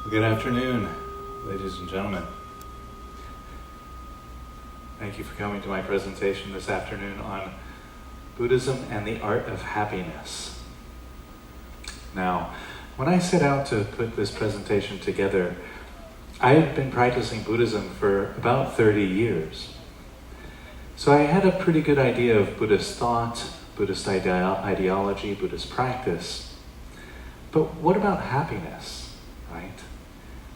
Good afternoon, ladies and gentlemen. Thank you for coming to my presentation this afternoon on Buddhism and the Art of Happiness. Now, when I set out to put this presentation together, I had been practicing Buddhism for about 30 years. So I had a pretty good idea of Buddhist thought, Buddhist ideology, Buddhist practice. But what about happiness, right?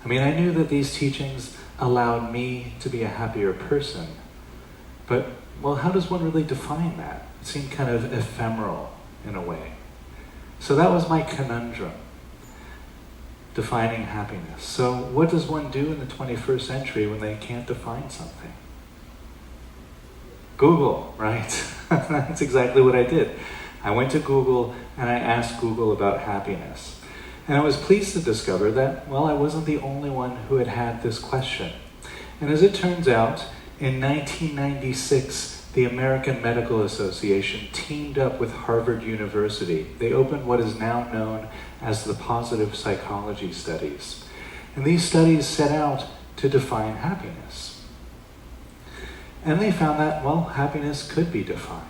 I mean, I knew that these teachings allowed me to be a happier person, but, well, how does one really define that? It seemed kind of ephemeral in a way. So that was my conundrum, defining happiness. So what does one do in the 21st century when they can't define something? Google, right? That's exactly what I did. I went to Google and I asked Google about happiness. And I was pleased to discover that, well, I wasn't the only one who had had this question. And as it turns out, in 1996, the American Medical Association teamed up with Harvard University. They opened what is now known as the positive psychology studies. And these studies set out to define happiness. And they found that, well, happiness could be defined.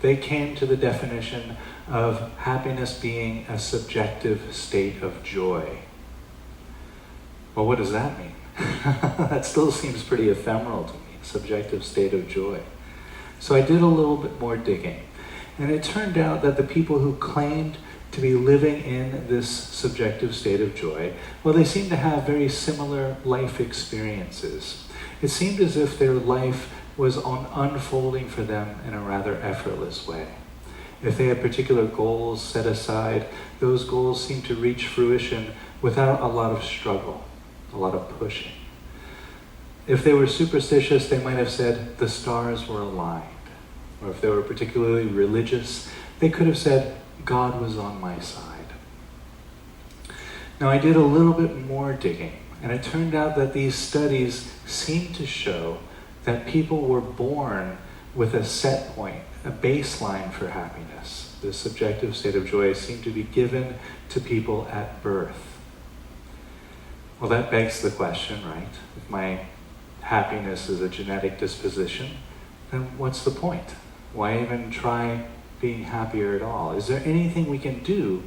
They came to the definition of happiness being a subjective state of joy. Well, what does that mean? That still seems pretty ephemeral to me, a subjective state of joy. So I did a little bit more digging, and it turned out that the people who claimed to be living in this subjective state of joy, well, they seemed to have very similar life experiences. It seemed as if their life was unfolding for them in a rather effortless way. If they had particular goals set aside, those goals seemed to reach fruition without a lot of struggle, a lot of pushing. If they were superstitious, they might have said the stars were aligned. Or if they were particularly religious, they could have said God was on my side. Now, I did a little bit more digging, and it turned out that these studies seemed to show that people were born with a set point, a baseline for happiness. The subjective state of joy seemed to be given to people at birth. Well, that begs the question, right? If my happiness is a genetic disposition, then what's the point? Why even try being happier at all? Is there anything we can do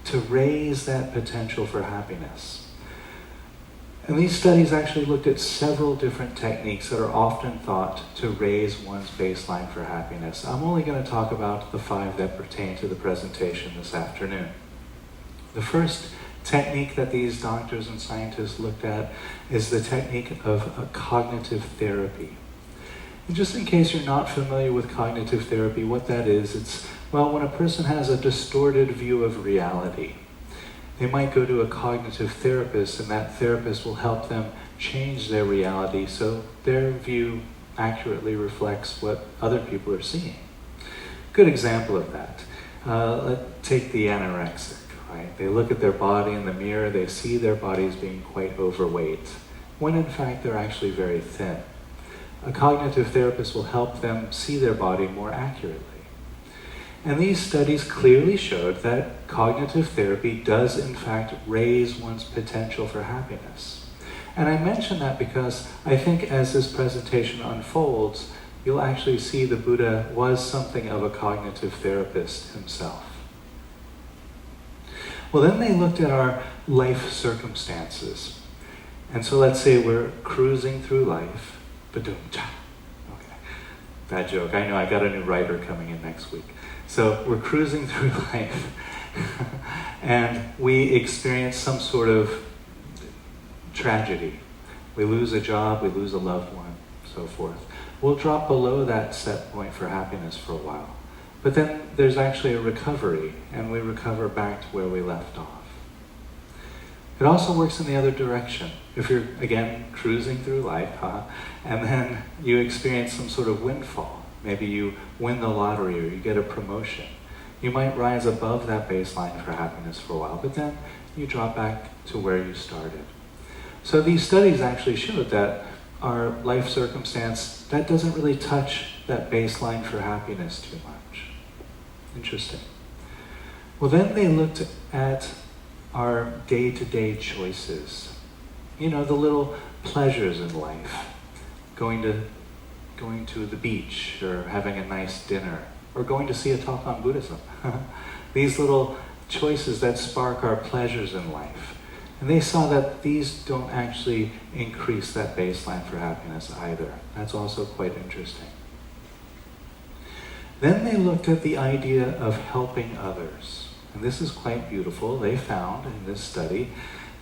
to raise that potential for happiness? And these studies actually looked at several different techniques that are often thought to raise one's baseline for happiness. I'm only going to talk about the 5 that pertain to the presentation this afternoon. The first technique that these doctors and scientists looked at is the technique of a cognitive therapy. And just in case you're not familiar with cognitive therapy, what that is, it's, well, when a person has a distorted view of reality. They might go to a cognitive therapist, and that therapist will help them change their reality so their view accurately reflects what other people are seeing. Good example of that. Let's take the anorexic, right? They look at their body in the mirror, they see their body as being quite overweight, when in fact they're actually very thin. A cognitive therapist will help them see their body more accurately. And these studies clearly showed that cognitive therapy does in fact raise one's potential for happiness. And I mention that because I think as this presentation unfolds, you'll actually see the Buddha was something of a cognitive therapist himself. Well, then they looked at our life circumstances. And so let's say we're cruising through life. Ba-doom-cha. Okay, bad joke. I know, I got a new writer coming in next week. So we're cruising through life and we experience some sort of tragedy. We lose a job, we lose a loved one, so forth. We'll drop below that set point for happiness for a while. But then there's actually a recovery, and we recover back to where we left off. It also works in the other direction. If you're, again, cruising through life, and then you experience some sort of windfall. Maybe you win the lottery or you get a promotion. You might rise above that baseline for happiness for a while, but then you drop back to where you started. So these studies actually showed that our life circumstance, that doesn't really touch that baseline for happiness too much. Interesting. Well, then they looked at our day-to-day choices. You know, the little pleasures in life. Going to the beach, or having a nice dinner, or going to see a talk on Buddhism. These little choices that spark our pleasures in life. And they saw that these don't actually increase that baseline for happiness either. That's also quite interesting. Then they looked at the idea of helping others. And this is quite beautiful. They found in this study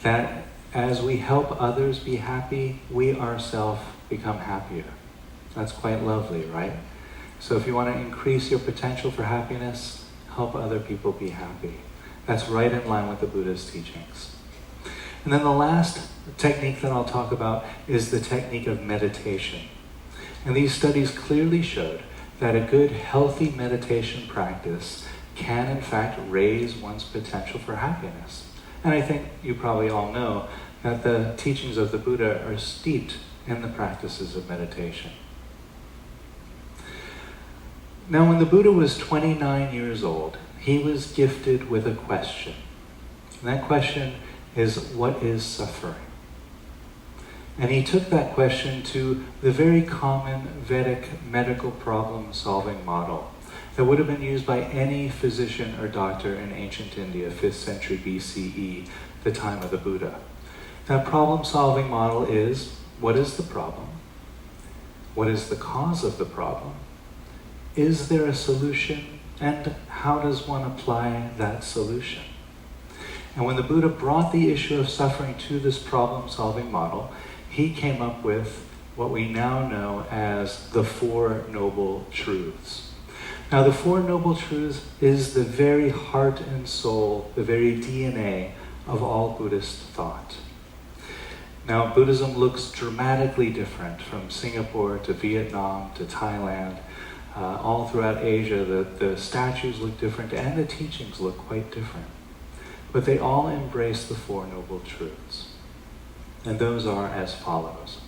that as we help others be happy, we ourselves become happier. That's quite lovely, right? So if you want to increase your potential for happiness, help other people be happy. That's right in line with the Buddha's teachings. And then the last technique that I'll talk about is the technique of meditation. And these studies clearly showed that a good, healthy meditation practice can, in fact, raise one's potential for happiness. And I think you probably all know that the teachings of the Buddha are steeped in the practices of meditation. Now, when the Buddha was 29 years old, he was gifted with a question. And that question is, what is suffering? And he took that question to the very common Vedic medical problem-solving model that would have been used by any physician or doctor in ancient India, 5th century BCE, the time of the Buddha. That problem-solving model is, what is the problem? What is the cause of the problem? Is there a solution? And how does one apply that solution? And when the Buddha brought the issue of suffering to this problem-solving model, he came up with what we now know as the Four Noble Truths. Now, the Four Noble Truths is the very heart and soul, the very DNA of all Buddhist thought. Now, Buddhism looks dramatically different from Singapore to Vietnam to Thailand. All throughout Asia, the statues look different and the teachings look quite different. But they all embrace the Four Noble Truths. And those are as follows.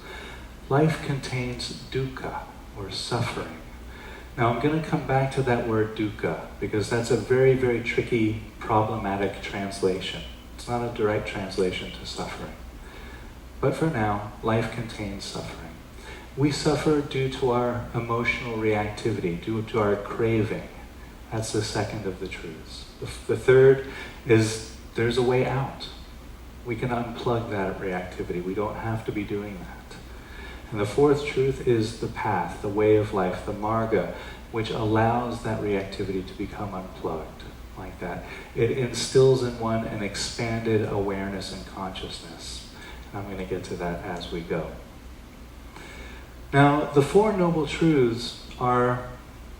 Life contains dukkha, or suffering. Now I'm going to come back to that word dukkha, because that's a very, very tricky, problematic translation. It's not a direct translation to suffering. But for now, life contains suffering. We suffer due to our emotional reactivity, due to our craving. That's the second of the truths. The third is there's a way out. We can unplug that reactivity. We don't have to be doing that. And the fourth truth is the path, the way of life, the marga, which allows that reactivity to become unplugged like that. It instills in one an expanded awareness and consciousness. And I'm going to get to that as we go. Now, the Four Noble Truths are,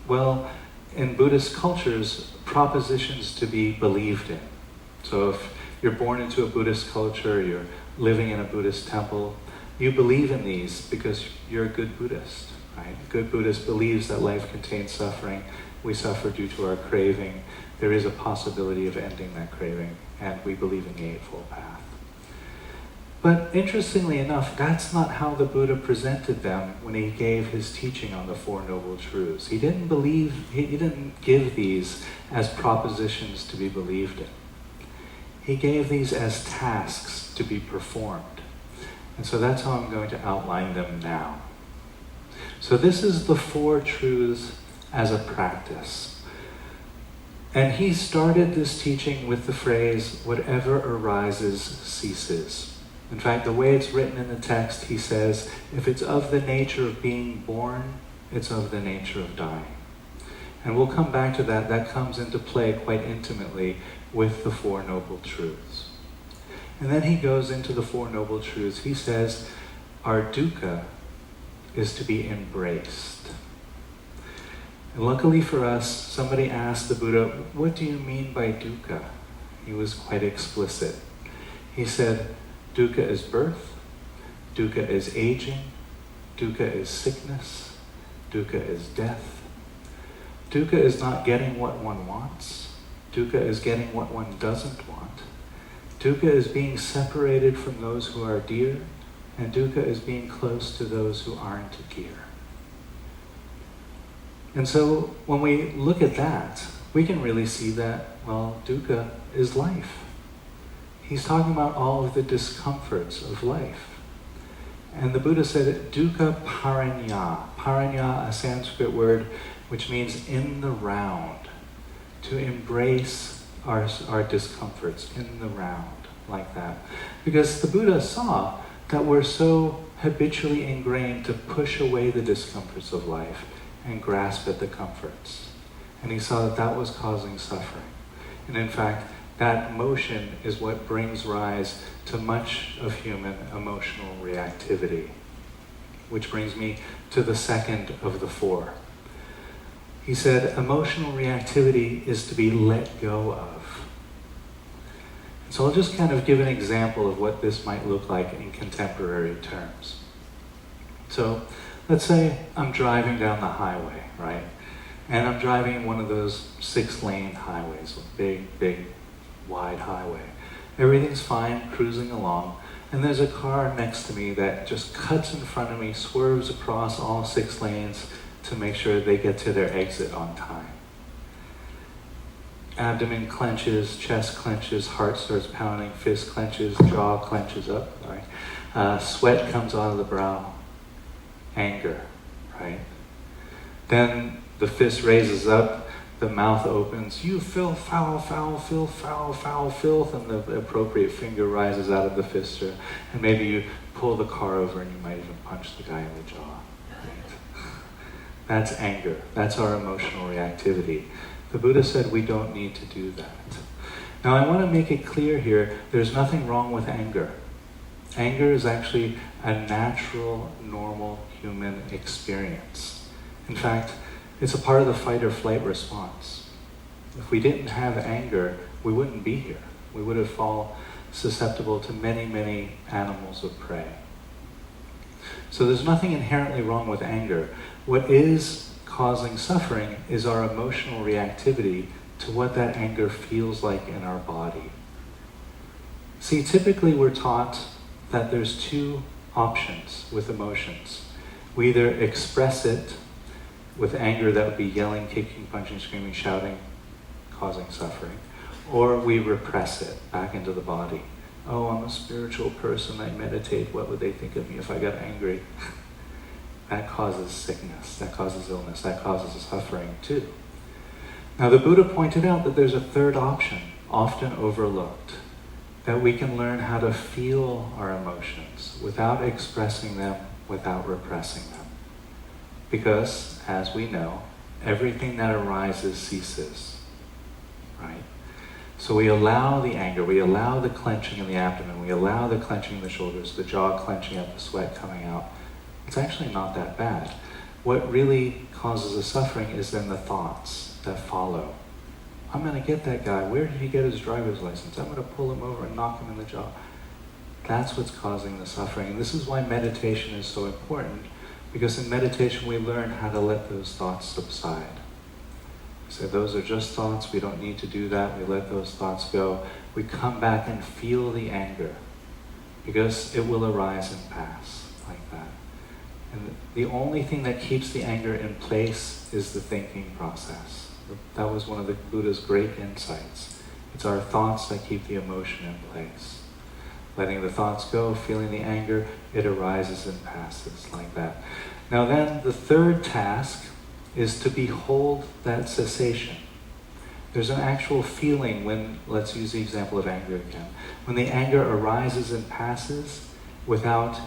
well, in Buddhist cultures, propositions to be believed in. So if you're born into a Buddhist culture, you're living in a Buddhist temple, you believe in these because you're a good Buddhist, right? A good Buddhist believes that life contains suffering. We suffer due to our craving. There is a possibility of ending that craving, and we believe in the Eightfold Path. But interestingly enough, that's not how the Buddha presented them when he gave his teaching on the Four Noble Truths. He didn't give these as propositions to be believed in. He gave these as tasks to be performed. And so that's how I'm going to outline them now. So this is the Four Truths as a practice. And he started this teaching with the phrase, whatever arises ceases. In fact, the way it's written in the text, he says, if it's of the nature of being born, it's of the nature of dying. And we'll come back to that. That comes into play quite intimately with the Four Noble Truths. And then he goes into the Four Noble Truths. He says, our dukkha is to be embraced. And luckily for us, somebody asked the Buddha, what do you mean by dukkha? He was quite explicit. He said, dukkha is birth, dukkha is aging, dukkha is sickness, dukkha is death. Dukkha is not getting what one wants. Dukkha is getting what one doesn't want. Dukkha is being separated from those who are dear, and dukkha is being close to those who aren't dear. And so when we look at that, we can really see that, well, dukkha is life. he's talking about all of the discomforts of life. And the Buddha said, dukkha paranya. Paranya, a Sanskrit word which means in the round. To embrace our discomforts in the round, like that. Because the Buddha saw that we're so habitually ingrained to push away the discomforts of life and grasp at the comforts. And he saw that that was causing suffering. And in fact, that motion is what brings rise to much of human emotional reactivity. Which brings me to the second of the four. He said, emotional reactivity is to be let go of. So I'll just kind of give an example of what this might look like in contemporary terms. So let's say I'm driving down the highway, right? And I'm driving one of those 6-lane highways, big, wide highway. Everything's fine, cruising along, and there's a car next to me that just cuts in front of me, swerves across all 6 lanes to make sure they get to their exit on time. Abdomen clenches, chest clenches, heart starts pounding, fist clenches, jaw clenches up, right? Sweat comes out of the brow. Anger, right? Then the fist raises up, the mouth opens, you filth, foul, foul, filth, foul, foul, filth, and the appropriate finger rises out of the fister, and maybe you pull the car over and you might even punch the guy in the jaw, right? That's anger. That's our emotional reactivity. The Buddha said we don't need to do that. Now I want to make it clear here, there's nothing wrong with anger. Anger is actually a natural, normal human experience. In fact, it's a part of the fight or flight response. If we didn't have anger, we wouldn't be here. We would have fallen susceptible to many, many animals of prey. So there's nothing inherently wrong with anger. What is causing suffering is our emotional reactivity to what that anger feels like in our body. See, typically we're taught that there's 2 options with emotions. We either express it with anger, that would be yelling, kicking, punching, screaming, shouting, causing suffering, or we repress it back into the body. Oh, I'm a spiritual person, I meditate, what would they think of me if I got angry? That causes sickness, that causes illness, that causes suffering too. Now the Buddha pointed out that there's a third option, often overlooked, that we can learn how to feel our emotions without expressing them, without repressing them. Because, as we know, everything that arises ceases, right? So we allow the anger, we allow the clenching in the abdomen, we allow the clenching in the shoulders, the jaw clenching up, the sweat coming out. It's actually not that bad. What really causes the suffering is then the thoughts that follow. I'm going to get that guy. Where did he get his driver's license? I'm going to pull him over and knock him in the jaw. That's what's causing the suffering. And this is why meditation is so important, because in meditation we learn how to let those thoughts subside. So those are just thoughts, we don't need to do that, we let those thoughts go. We come back and feel the anger, because it will arise and pass, like that. And the only thing that keeps the anger in place is the thinking process. That was one of the Buddha's great insights. It's our thoughts that keep the emotion in place. Letting the thoughts go, feeling the anger, it arises and passes, like that. Now then, the third task is to behold that cessation. There's an actual feeling when, let's use the example of anger again, when the anger arises and passes without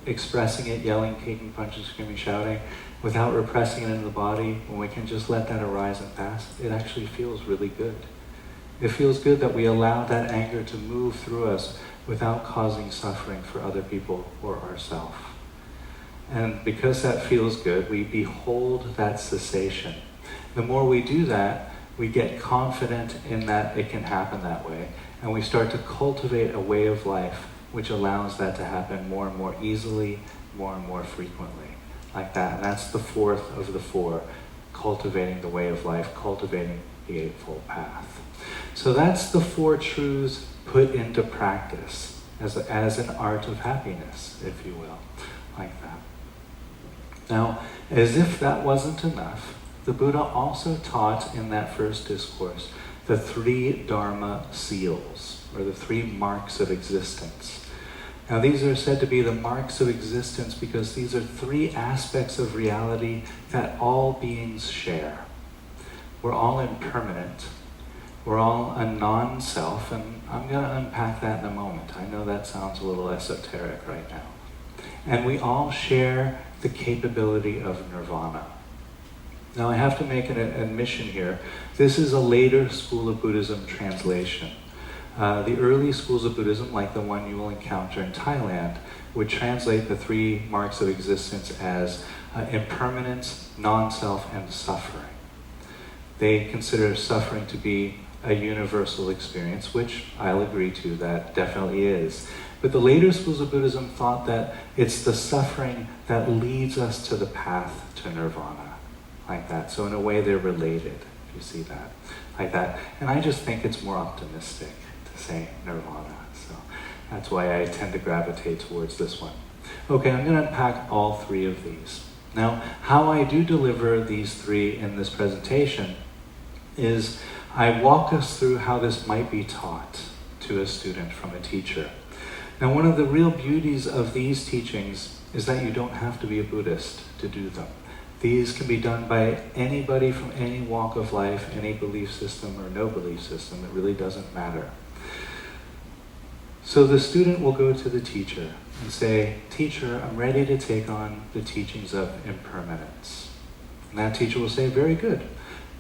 expressing it, yelling, kicking, punching, screaming, shouting, without repressing it in the body, when we can just let that arise and pass, it actually feels really good. It feels good that we allow that anger to move through us without causing suffering for other people or ourselves. And because that feels good, we behold that cessation. The more we do that, we get confident in that it can happen that way, and we start to cultivate a way of life which allows that to happen more and more easily, more and more frequently, like that. And that's the fourth of the four, cultivating the way of life, cultivating the Eightfold Path. So that's the 4 truths put into practice as an art of happiness, if you will, like that. Now, as if that wasn't enough, the Buddha also taught in that first discourse the 3 Dharma seals. or the 3 marks of existence. Now these are said to be the marks of existence because these are 3 aspects of reality that all beings share. We're all impermanent. We're all a non-self, and I'm going to unpack that in a moment. I know that sounds a little esoteric right now. And we all share the capability of nirvana. Now I have to make an admission here. This is a later school of Buddhism translation. The early schools of Buddhism, like the one you will encounter in Thailand, would translate the 3 marks of existence as impermanence, non-self, and suffering. They consider suffering to be a universal experience, which I'll agree to, that definitely is. But the later schools of Buddhism thought that it's the suffering that leads us to the path to nirvana, like that. So in a way they're related, if you see that, like that. And I just think it's more optimistic to say nirvana. So that's why I tend to gravitate towards this one. Okay, I'm going to unpack all 3 of these. Now, how I do deliver these 3 in this presentation is I walk us through how this might be taught to a student from a teacher. Now, one of the real beauties of these teachings is that you don't have to be a Buddhist to do them. These can be done by anybody from any walk of life, any belief system or no belief system. It really doesn't matter. So the student will go to the teacher and say, "Teacher, I'm ready to take on the teachings of impermanence." And that teacher will say, "Very good.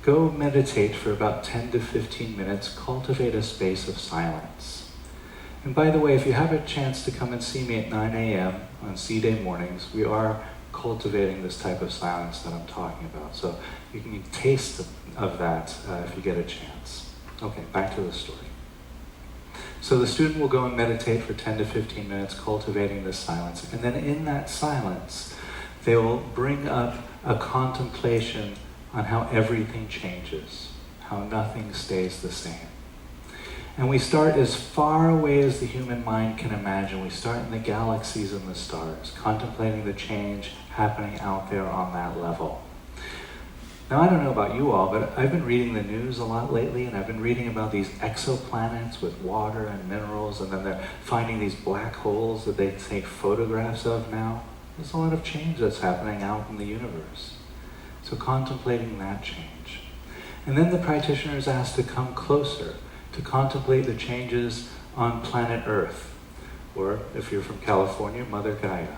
Go meditate for about 10 to 15 minutes, cultivate a space of silence." And by the way, if you have a chance to come and see me at 9 a.m. on C-Day mornings, we are cultivating this type of silence that I'm talking about. So you can taste of that if you get a chance. Okay, back to the story. So the student will go and meditate for 10 to 15 minutes, cultivating this silence. And then in that silence, they will bring up a contemplation on how everything changes, how nothing stays the same. And we start as far away as the human mind can imagine. We start in the galaxies and the stars, contemplating the change happening out there on that level. Now, I don't know about you all, but I've been reading the news a lot lately, and I've been reading about these exoplanets with water and minerals, and then they're finding these black holes that they take photographs of now. There's a lot of change that's happening out in the universe. So contemplating that change. And then the practitioner is asked to come closer to contemplate the changes on planet Earth, or if you're from California, Mother Gaia.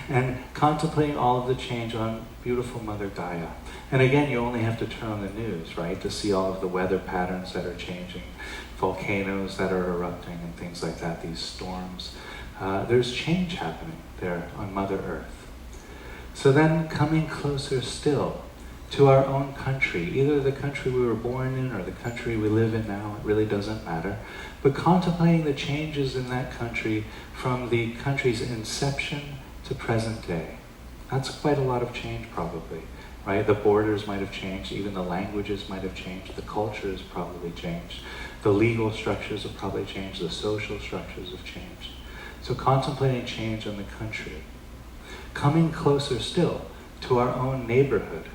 And contemplating all of the change on beautiful Mother Gaia. And again, you only have to turn on the news, right, to see all of the weather patterns that are changing, volcanoes that are erupting and things like that, these storms. There's change happening there on Mother Earth. So then coming closer still to our own country, either the country we were born in or the country we live in now, it really doesn't matter, but contemplating the changes in that country from the country's inception to present day. That's quite a lot of change probably, right? The borders might have changed, even the languages might have changed, the culture has probably changed, the legal structures have probably changed, the social structures have changed. So contemplating change in the country. Coming closer still to our own neighborhood.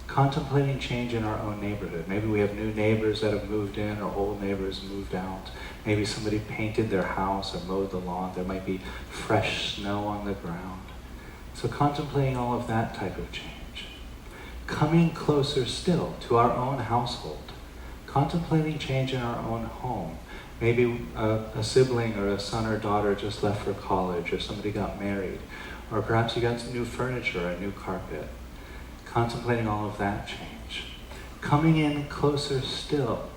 Contemplating change in our own neighborhood. Maybe we have new neighbors that have moved in or old neighbors moved out. Maybe somebody painted their house or mowed the lawn. There might be fresh snow on the ground. So contemplating all of that type of change. Coming closer still to our own household. Contemplating change in our own home. Maybe a sibling or a son or daughter just left for college, or somebody got married, or perhaps you got some new furniture or a new carpet. Contemplating all of that change. Coming in closer still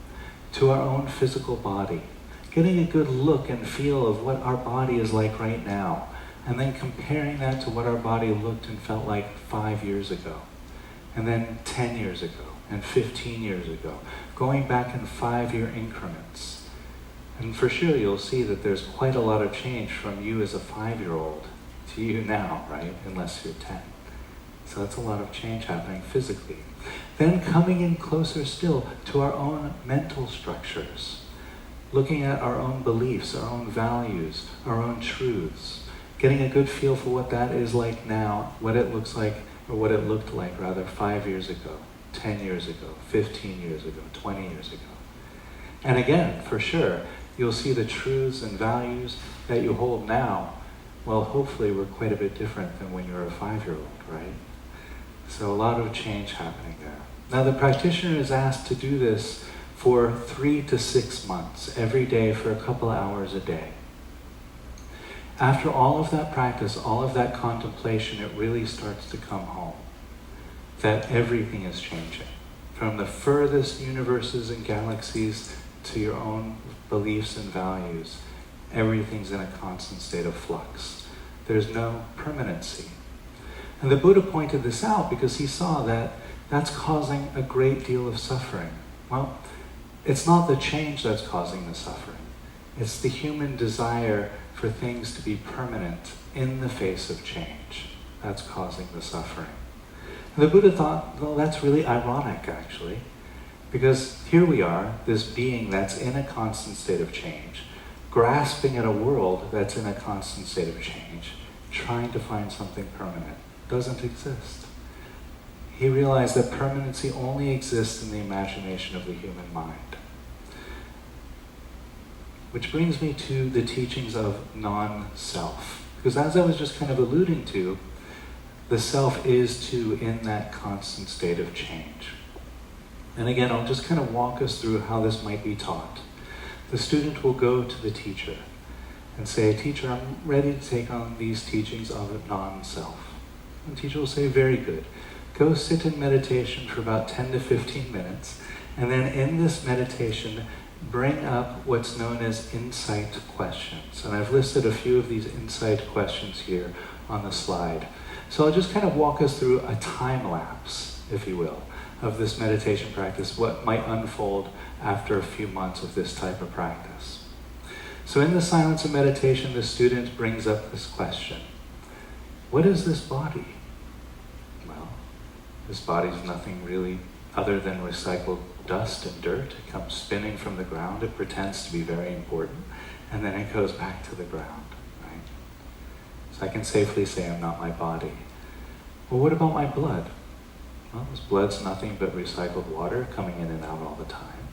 to our own physical body. Getting a good look and feel of what our body is like right now. And then comparing that to what our body looked and felt like 5 years ago. And then 10 years ago. And 15 years ago. Going back in 5-year increments. And for sure you'll see that there's quite a lot of change from you as a 5-year-old to you now, right? Unless you're 10. So that's a lot of change happening physically. Then coming in closer still to our own mental structures. Looking at our own beliefs, our own values, our own truths. Getting a good feel for what that is like now, what it looks like, or what it looked like rather 5 years ago, 10 years ago, 15 years ago, 20 years ago. And again, for sure, you'll see the truths and values that you hold now, well, hopefully were quite a bit different than when you were a 5-year-old, right? So a lot of change happening there. Now the practitioner is asked to do this for 3 to 6 months, every day for a couple of hours a day. After all of that practice, all of that contemplation, it really starts to come home that everything is changing. From the furthest universes and galaxies to your own beliefs and values, everything's in a constant state of flux. There's no permanency. And the Buddha pointed this out because he saw that that's causing a great deal of suffering. Well, it's not the change that's causing the suffering. It's the human desire for things to be permanent in the face of change that's causing the suffering. And the Buddha thought, well, that's really ironic, actually, because here we are, this being that's in a constant state of change, grasping at a world that's in a constant state of change, trying to find something permanent. Doesn't exist. He realized that permanency only exists in the imagination of the human mind. Which brings me to the teachings of non-self. Because as I was just kind of alluding to, the self is too in that constant state of change. And again, I'll just kind of walk us through how this might be taught. The student will go to the teacher and say, teacher, I'm ready to take on these teachings of non-self. And the teacher will say, very good. Go sit in meditation for about 10 to 15 minutes, and then in this meditation, bring up what's known as insight questions. And I've listed a few of these insight questions here on the slide. So I'll just kind of walk us through a time lapse, if you will, of this meditation practice, what might unfold after a few months of this type of practice. So in the silence of meditation, the student brings up this question. What is this body? Well, this body is nothing really other than recycled dust and dirt. It comes spinning from the ground. It pretends to be very important, and then it goes back to the ground, right? So I can safely say I'm not my body. Well, what about my blood? Well, this blood's nothing but recycled water coming in and out all the time.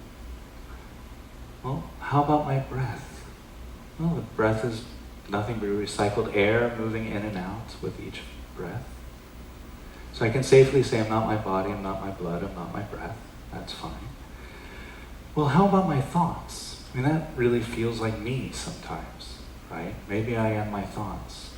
Well, how about my breath? Well, the breath is nothing but recycled air moving in and out with each breath. So I can safely say I'm not my body, I'm not my blood, I'm not my breath. That's fine. Well, how about my thoughts? I mean, that really feels like me sometimes, right? Maybe I am my thoughts.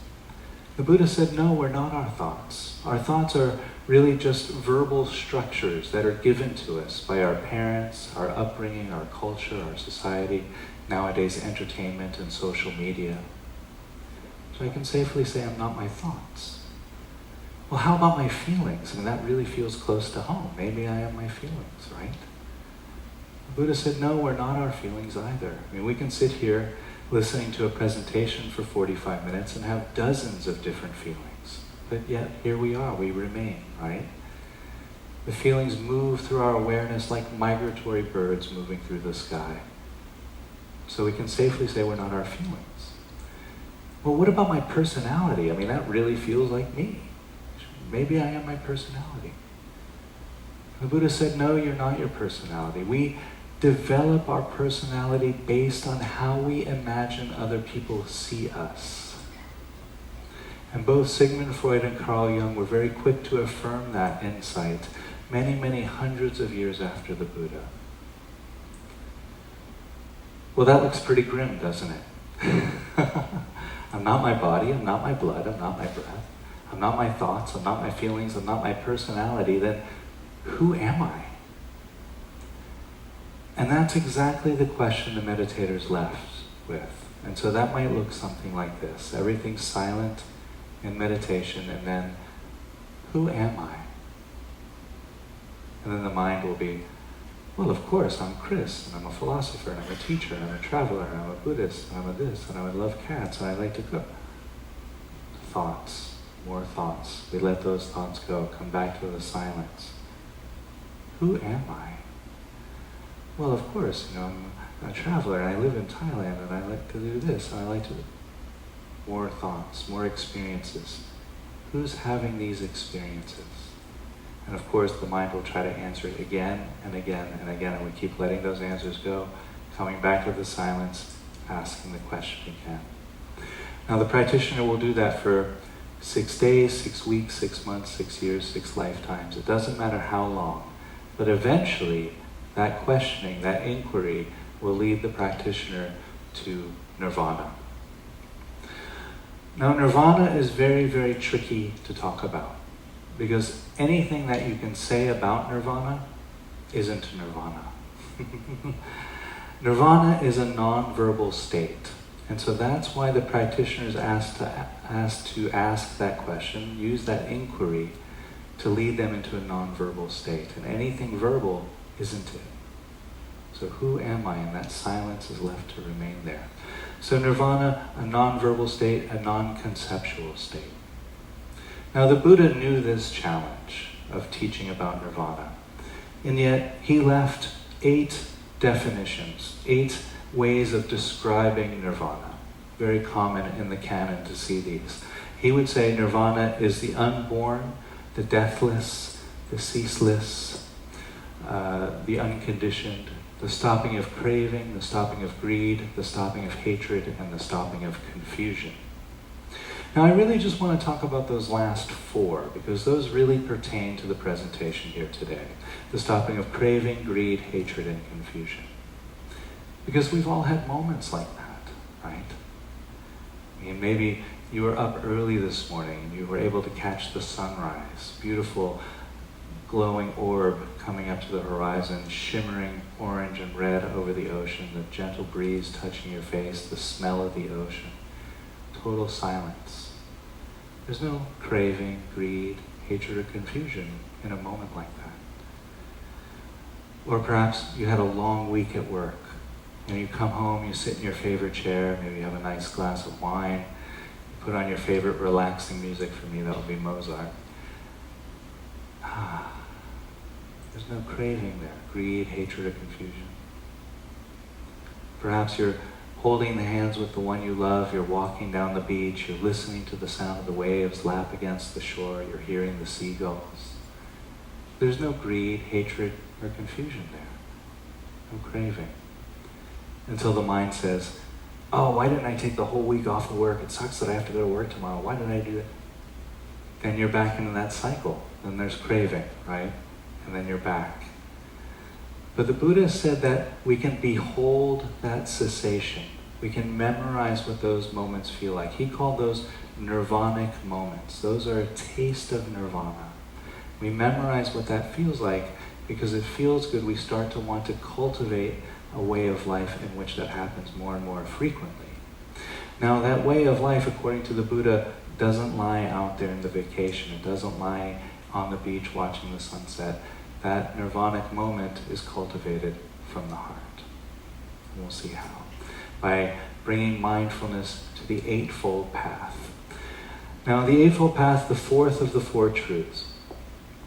The Buddha said, no, we're not our thoughts. Our thoughts are really just verbal structures that are given to us by our parents, our upbringing, our culture, our society, nowadays entertainment and social media. So I can safely say I'm not my thoughts. Well, how about my feelings? I mean, that really feels close to home. Maybe I am my feelings, right? The Buddha said, no, we're not our feelings either. I mean, we can sit here listening to a presentation for 45 minutes and have dozens of different feelings. But yet, here we are, we remain, right? The feelings move through our awareness like migratory birds moving through the sky. So we can safely say we're not our feelings. Well, what about my personality? I mean, that really feels like me. Maybe I am my personality. The Buddha said, no, you're not your personality. We develop our personality based on how we imagine other people see us. And both Sigmund Freud and Carl Jung were very quick to affirm that insight many, many hundreds of years after the Buddha. Well, that looks pretty grim, doesn't it? I'm not my body, I'm not my blood, I'm not my breath, I'm not my thoughts, I'm not my feelings, I'm not my personality. Then who am I? And that's exactly the question the meditators left with. And so that might look something like this. Everything's silent in meditation, and then, who am I? And then the mind will be, well, of course, I'm Chris, and I'm a philosopher, and I'm a teacher, and I'm a traveler, and I'm a Buddhist, and I'm a this, and I love cats, and I like to cook. Thoughts, more thoughts. We let those thoughts go, come back to the silence. Who am I? Well, of course, I'm a traveler, and I live in Thailand, and I like to do this, and I like to do more thoughts, more experiences. Who's having these experiences? And of course, the mind will try to answer it again and again and again, and we keep letting those answers go, coming back to the silence, asking the question again. Now the practitioner will do that for 6 days, 6 weeks, 6 months, 6 years, 6 lifetimes. It doesn't matter how long. But eventually, that questioning, that inquiry, will lead the practitioner to nirvana. Now nirvana is very, very tricky to talk about, because anything that you can say about nirvana isn't nirvana. Nirvana is a non-verbal state. And so that's why the practitioner is asked to ask that question, use that inquiry to lead them into a non-verbal state. And anything verbal isn't it. So who am I? And that silence is left to remain there. So nirvana, a non-verbal state, a non-conceptual state. Now the Buddha knew this challenge of teaching about nirvana. And yet he left 8 definitions, 8 ways of describing nirvana. Very common in the canon to see these. He would say nirvana is the unborn, the deathless, the ceaseless, the unconditioned, the stopping of craving, the stopping of greed, the stopping of hatred, and the stopping of confusion. Now I really just want to talk about those last 4, because those really pertain to the presentation here today. The stopping of craving, greed, hatred, and confusion. Because we've all had moments like that, right? I mean, maybe you were up early this morning and you were able to catch the sunrise, beautiful glowing orb coming up to the horizon, shimmering orange and red over the ocean, the gentle breeze touching your face, the smell of the ocean, total silence. There's no craving, greed, hatred, or confusion in a moment like that. Or perhaps you had a long week at work. And you come home, you sit in your favorite chair, maybe you have a nice glass of wine, you put on your favorite relaxing music. For me, that would be Mozart. There's no craving there, greed, hatred, or confusion. Perhaps you're holding the hands with the one you love, you're walking down the beach, you're listening to the sound of the waves lap against the shore, you're hearing the seagulls. There's no greed, hatred, or confusion there. No craving. Until the mind says, oh, why didn't I take the whole week off of work? It sucks that I have to go to work tomorrow. Why did I do that? Then you're back into that cycle. Then there's craving, right? And then you're back. But the Buddha said that we can behold that cessation. We can memorize what those moments feel like. He called those nirvanic moments. Those are a taste of nirvana. We memorize what that feels like because it feels good. We start to want to cultivate a way of life in which that happens more and more frequently. Now that way of life, according to the Buddha, doesn't lie out there in the vacation. It doesn't lie on the beach watching the sunset. That nirvanic moment is cultivated from the heart. And we'll see how. By bringing mindfulness to the Eightfold Path. Now the Eightfold Path, the 4th of the 4 truths.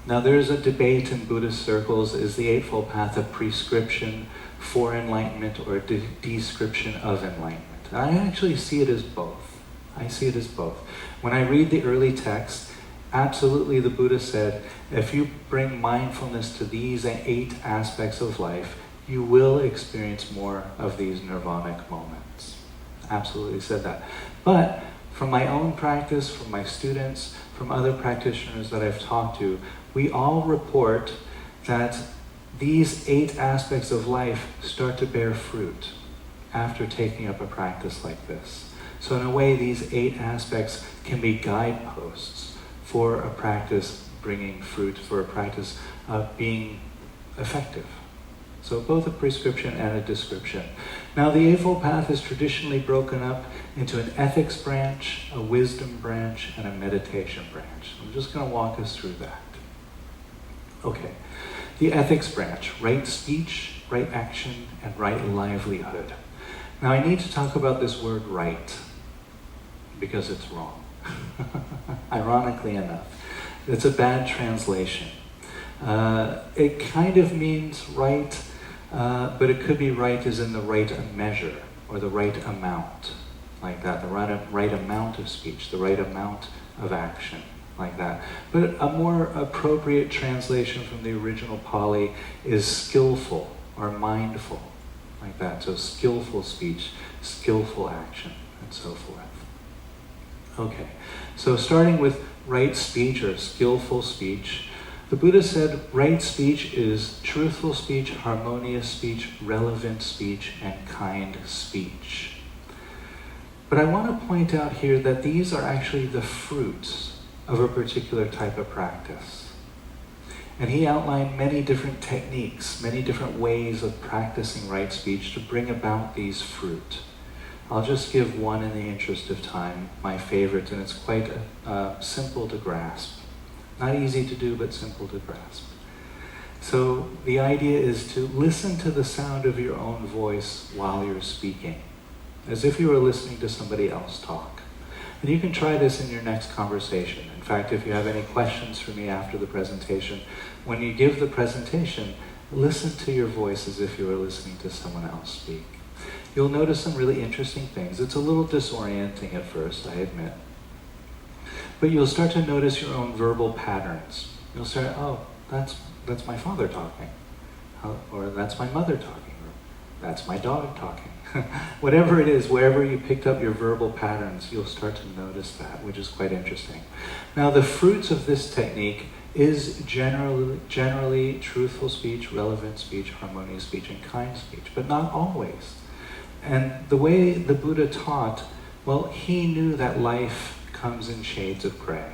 Now there's a debate in Buddhist circles, is the Eightfold Path a prescription for enlightenment or a description of enlightenment? And I actually see it as both. I see it as both. When I read the early text, absolutely the Buddha said, if you bring mindfulness to these 8 aspects of life, you will experience more of these nirvanic moments. Absolutely said that. But from my own practice, from my students, from other practitioners that I've talked to, we all report that these 8 aspects of life start to bear fruit after taking up a practice like this. So in a way, these 8 aspects can be guideposts for a practice bringing fruit, for a practice being effective. So both a prescription and a description. Now the Eightfold Path is traditionally broken up into an ethics branch, a wisdom branch, and a meditation branch. I'm just going to walk us through that. Okay. The ethics branch, right speech, right action, and right livelihood. Now I need to talk about this word right, because it's wrong. Ironically enough, it's a bad translation. It kind of means right, but it could be right as in the right measure, or the right amount, like that, the right amount of speech, the right amount of action, like that. But a more appropriate translation from the original Pali is skillful or mindful. like that. So skillful speech, skillful action, and so forth. Okay, so starting with right speech or skillful speech, the Buddha said right speech is truthful speech, harmonious speech, relevant speech, and kind speech. But I want to point out here that these are actually the fruits of a particular type of practice. And he outlined many different techniques, many different ways of practicing right speech to bring about these fruit. I'll just give one in the interest of time, my favorite, and it's quite simple to grasp. Not easy to do, but simple to grasp. So the idea is to listen to the sound of your own voice while you're speaking, as if you were listening to somebody else talk. And you can try this in your next conversation. In fact, if you have any questions for me after the presentation, when you give the presentation, listen to your voice as if you were listening to someone else speak. You'll notice some really interesting things. It's a little disorienting at first, I admit. But you'll start to notice your own verbal patterns. You'll start, oh, that's my father talking. Or that's my mother talking. Or that's my dog talking. Whatever it is, wherever you picked up your verbal patterns, you'll start to notice that, which is quite interesting. Now, the fruits of this technique is generally truthful speech, relevant speech, harmonious speech, and kind speech, but not always. And the way the Buddha taught, well, he knew that life comes in shades of gray.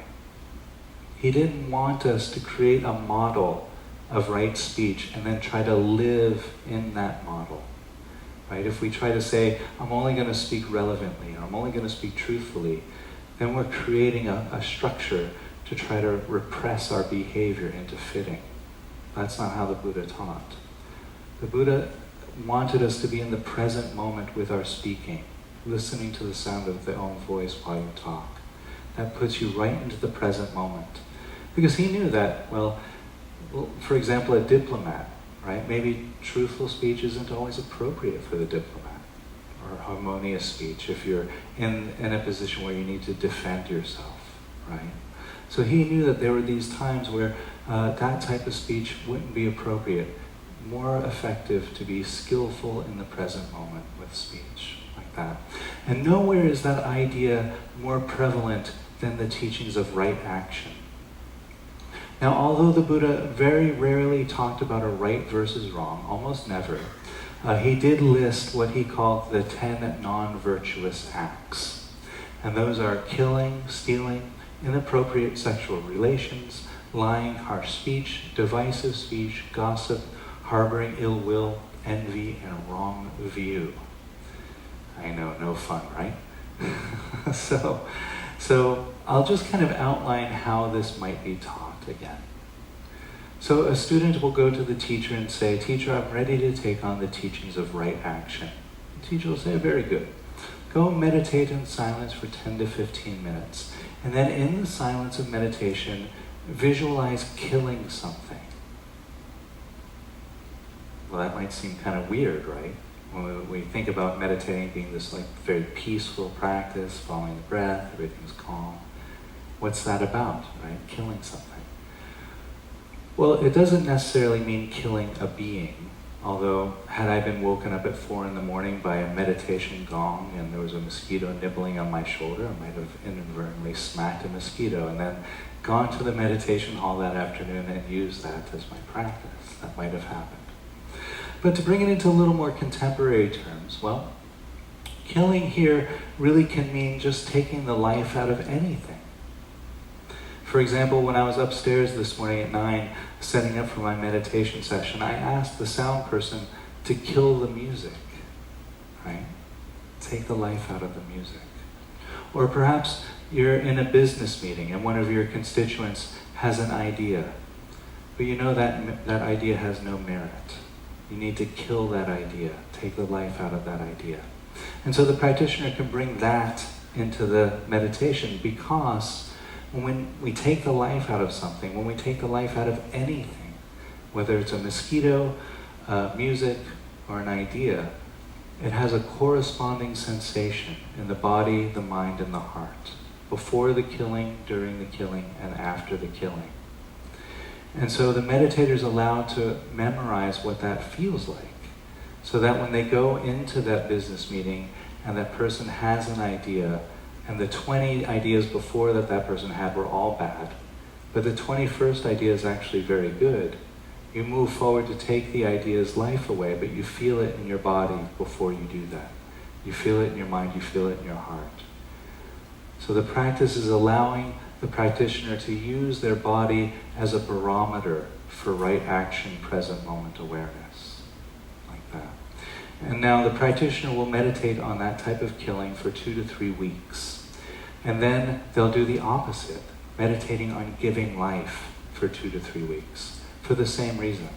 He didn't want us to create a model of right speech and then try to live in that model. Right? If we try to say, I'm only going to speak relevantly, or I'm only going to speak truthfully, then we're creating a structure to try to repress our behavior into fitting. That's not how the Buddha taught. The Buddha wanted us to be in the present moment with our speaking, listening to the sound of the own voice while you talk. That puts you right into the present moment. Because he knew that, well, for example, a diplomat, right? Maybe truthful speech isn't always appropriate for the diplomat, or harmonious speech if you're in a position where you need to defend yourself, right? So he knew that there were these times where that type of speech wouldn't be appropriate. More effective to be skillful in the present moment with speech, like that. And nowhere is that idea more prevalent than the teachings of right action. Now, although the Buddha very rarely talked about a right versus wrong, almost never, he did list what he called the 10 non-virtuous acts. And those are killing, stealing, inappropriate sexual relations, lying, harsh speech, divisive speech, gossip, harboring ill will, envy, and wrong view. I know, no fun, right? So I'll just kind of outline how this might be taught again. So a student will go to the teacher and say, "Teacher, I'm ready to take on the teachings of right action." The teacher will say, "Very good. Go meditate in silence for 10 to 15 minutes. And then in the silence of meditation, visualize killing something." Well, that might seem kind of weird, right? When we think about meditating being this like very peaceful practice, following the breath, everything's calm. What's that about, right? Killing something. Well, it doesn't necessarily mean killing a being, although had I been woken up at 4 in the morning by a meditation gong and there was a mosquito nibbling on my shoulder, I might have inadvertently smacked a mosquito and then gone to the meditation hall that afternoon and used that as my practice. That might have happened. But to bring it into a little more contemporary terms, well, killing here really can mean just taking the life out of anything. For example, when I was upstairs this morning at 9, setting up for my meditation session, I asked the sound person to kill the music, right? Take the life out of the music. Or perhaps you're in a business meeting and one of your constituents has an idea, but you know that idea has no merit. You need to kill that idea, take the life out of that idea. And so the practitioner can bring that into the meditation, because when we take the life out of something, when we take the life out of anything, whether it's a mosquito, music, or an idea, it has a corresponding sensation in the body, the mind, and the heart, before the killing, during the killing, and after the killing. And so the meditator is allowed to memorize what that feels like. so that when they go into that business meeting and that person has an idea, and the 20 ideas before that person had were all bad, but the 21st idea is actually very good, you move forward to take the idea's life away, but you feel it in your body before you do that. You feel it in your mind, you feel it in your heart. So the practice is allowing the practitioner to use their body as a barometer for right action, present moment awareness, like that. And now the practitioner will meditate on that type of killing for 2 to 3 weeks. And then they'll do the opposite, meditating on giving life for 2 to 3 weeks, for the same reason.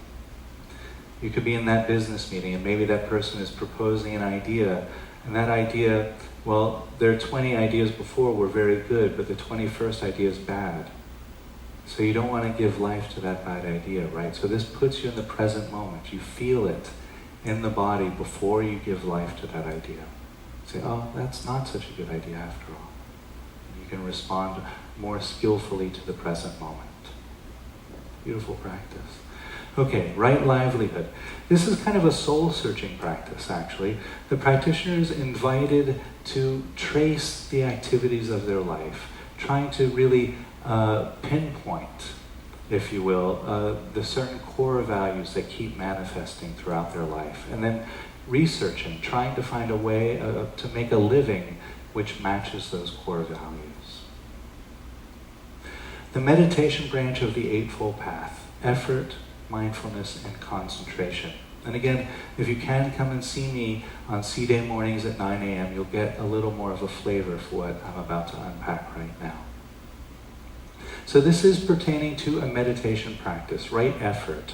You could be in that business meeting and maybe that person is proposing an idea, and that idea, well, their 20 ideas before were very good, but the 21st idea is bad. So you don't want to give life to that bad idea, right? So this puts you in the present moment. You feel it in the body before you give life to that idea. Say, oh, that's not such a good idea after all. You can respond more skillfully to the present moment. Beautiful practice. Okay, right livelihood. This is kind of a soul-searching practice, actually. The practitioner is invited to trace the activities of their life, trying to really pinpoint, if you will, the certain core values that keep manifesting throughout their life, and then researching, trying to find a way to make a living which matches those core values. The meditation branch of the Eightfold Path: effort, mindfulness, and concentration. And again, if you can come and see me on C-Day mornings at 9 a.m., you'll get a little more of a flavor for what I'm about to unpack right now. So this is pertaining to a meditation practice, right effort.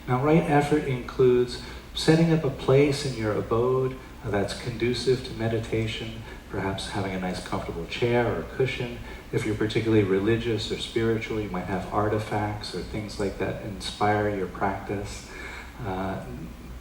Now, right effort includes setting up a place in your abode that's conducive to meditation, perhaps having a nice comfortable chair or cushion. If you're particularly religious or spiritual, you might have artifacts or things like that inspire your practice.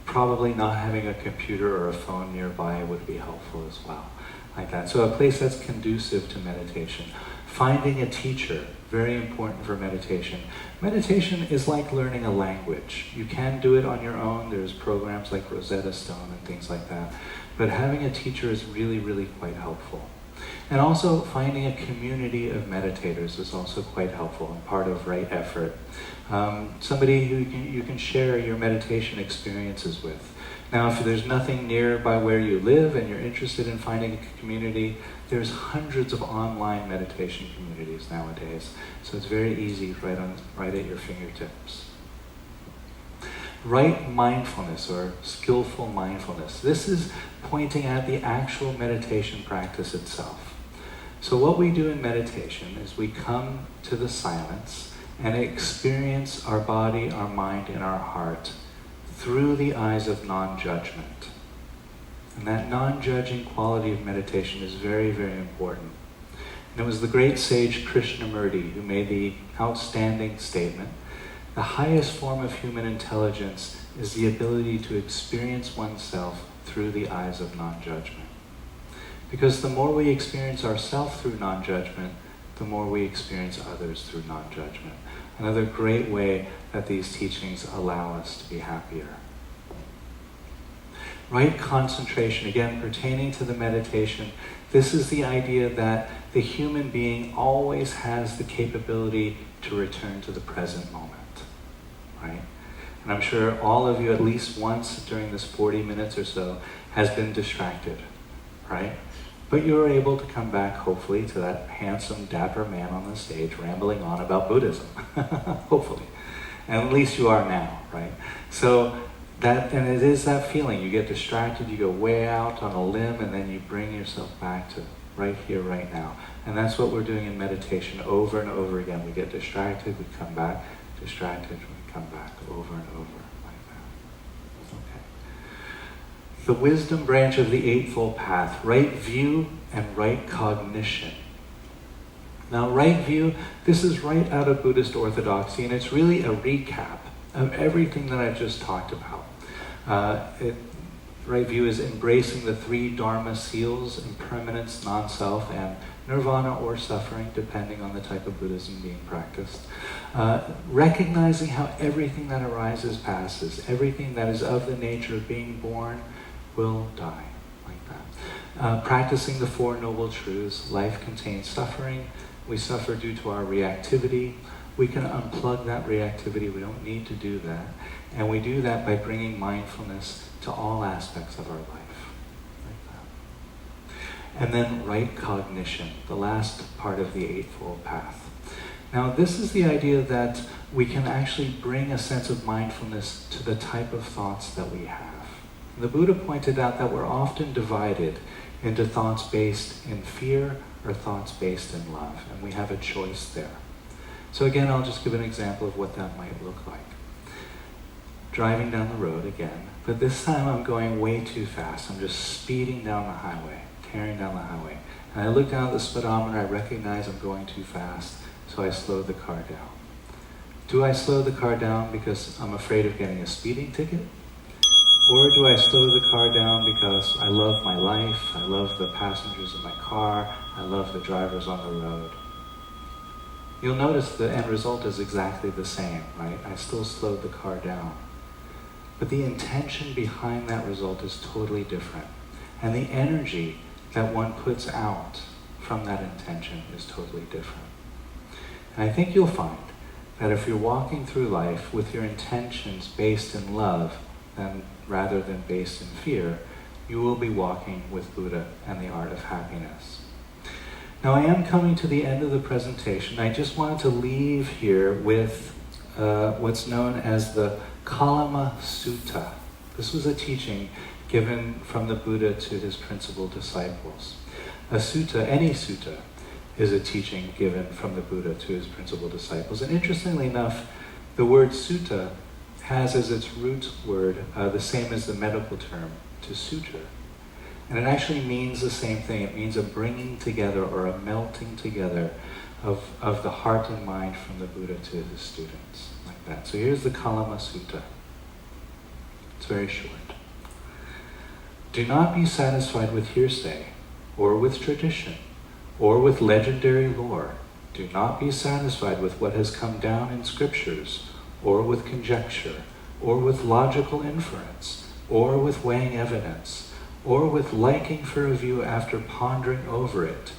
Probably not having a computer or a phone nearby would be helpful as well, like that. So a place that's conducive to meditation. Finding a teacher, very important for meditation. Meditation is like learning a language. You can do it on your own. There's programs like Rosetta Stone and things like that. But having a teacher is really, really quite helpful. And also finding a community of meditators is also quite helpful and part of right effort. Somebody who you can share your meditation experiences with. Now, if there's nothing nearby where you live and you're interested in finding a community, there's hundreds of online meditation communities nowadays. So it's very easy, right at your fingertips. Right mindfulness, or skillful mindfulness. This is pointing at the actual meditation practice itself. So what we do in meditation is we come to the silence and experience our body, our mind, and our heart through the eyes of non-judgment. And that non-judging quality of meditation is very, very important. And it was the great sage Krishnamurti who made the outstanding statement: the highest form of human intelligence is the ability to experience oneself through the eyes of non-judgment. Because the more we experience ourselves through non-judgment, the more we experience others through non-judgment. Another great way that these teachings allow us to be happier. Right concentration, again, pertaining to the meditation, this is the idea that the human being always has the capability to return to the present moment, right? And I'm sure all of you, at least once during this 40 minutes or so, has been distracted, right? But you're able to come back, hopefully, to that handsome, dapper man on the stage rambling on about Buddhism, hopefully. And at least you are now, right? So and it is that feeling. You get distracted, you go way out on a limb, and then you bring yourself back to right here, right now. And that's what we're doing in meditation over and over again. We get distracted, we come back, distracted, we come back, over and over, like that. Okay. The wisdom branch of the Eightfold Path, right view and right cognition. Now, right view, this is right out of Buddhist orthodoxy, and it's really a recap of everything that I just talked about. right view is embracing the three Dharma seals: impermanence, non-self, and nirvana or suffering, depending on the type of Buddhism being practiced. Recognizing how everything that arises passes, everything that is of the nature of being born will die, like that. Practicing the Four Noble Truths: life contains suffering, we suffer due to our reactivity, we can unplug that reactivity, we don't need to do that, and we do that by bringing mindfulness to all aspects of our life, like that. And then right cognition, the last part of the Eightfold Path. Now, this is the idea that we can actually bring a sense of mindfulness to the type of thoughts that we have. The Buddha pointed out that we're often divided into thoughts based in fear or thoughts based in love, and we have a choice there. So again, I'll just give an example of what that might look like. Driving down the road again, but this time I'm going way too fast. I'm just speeding down the highway, tearing down the highway. And I look down at the speedometer, I recognize I'm going too fast, so I slow the car down. Do I slow the car down because I'm afraid of getting a speeding ticket? Or do I slow the car down because I love my life, I love the passengers in my car, I love the drivers on the road? You'll notice the end result is exactly the same, right? I still slowed the car down. But the intention behind that result is totally different. And the energy that one puts out from that intention is totally different. And I think you'll find that if you're walking through life with your intentions based in love, rather than based in fear, you will be walking with Buddha and the art of happiness. Now, I am coming to the end of the presentation. I just wanted to leave here with what's known as the Kalama Sutta. This was a teaching given from the Buddha to his principal disciples. A sutta, any sutta, is a teaching given from the Buddha to his principal disciples. And interestingly enough, the word sutta has as its root word the same as the medical term to suture. And it actually means the same thing. It means a bringing together or a melting together of the heart and mind from the Buddha to his students, like that. So here's the Kalama Sutta. It's very short. Do not be satisfied with hearsay, or with tradition, or with legendary lore. Do not be satisfied with what has come down in scriptures, or with conjecture, or with logical inference, or with weighing evidence, or with liking for a view after pondering over it.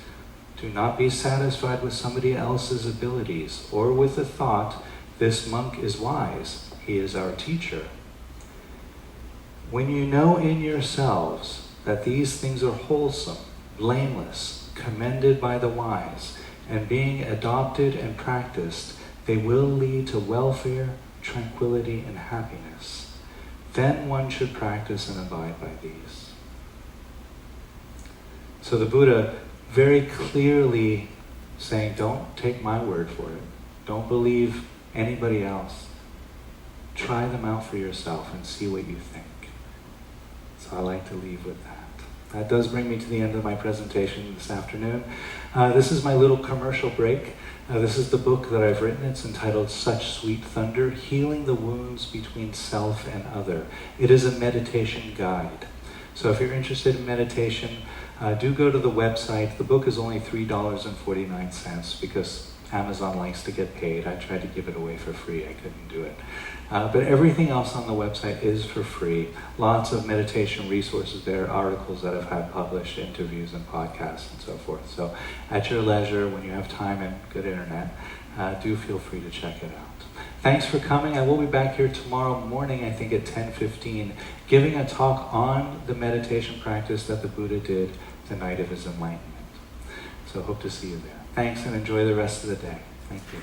Do not be satisfied with somebody else's abilities, or with the thought, this monk is wise, he is our teacher. When you know in yourselves that these things are wholesome, blameless, commended by the wise, and being adopted and practiced, they will lead to welfare, tranquility, and happiness. Then one should practice and abide by these. So the Buddha very clearly saying, don't take my word for it. Don't believe anybody else. Try them out for yourself and see what you think. So I like to leave with that. That does bring me to the end of my presentation this afternoon. This is my little commercial break. This is the book that I've written. It's entitled Such Sweet Thunder, Healing the Wounds Between Self and Other. It is a meditation guide. So if you're interested in meditation, do go to the website. The book is only $3.49 because Amazon likes to get paid. I tried to give it away for free. I couldn't do it. But everything else on the website is for free. Lots of meditation resources there, articles that I've had published, interviews and podcasts and so forth. So at your leisure, when you have time and good internet, do feel free to check it out. Thanks for coming. I will be back here tomorrow morning, I think at 10:15, giving a talk on the meditation practice that the Buddha did the night of his enlightenment. So hope to see you there. Thanks and enjoy the rest of the day. Thank you.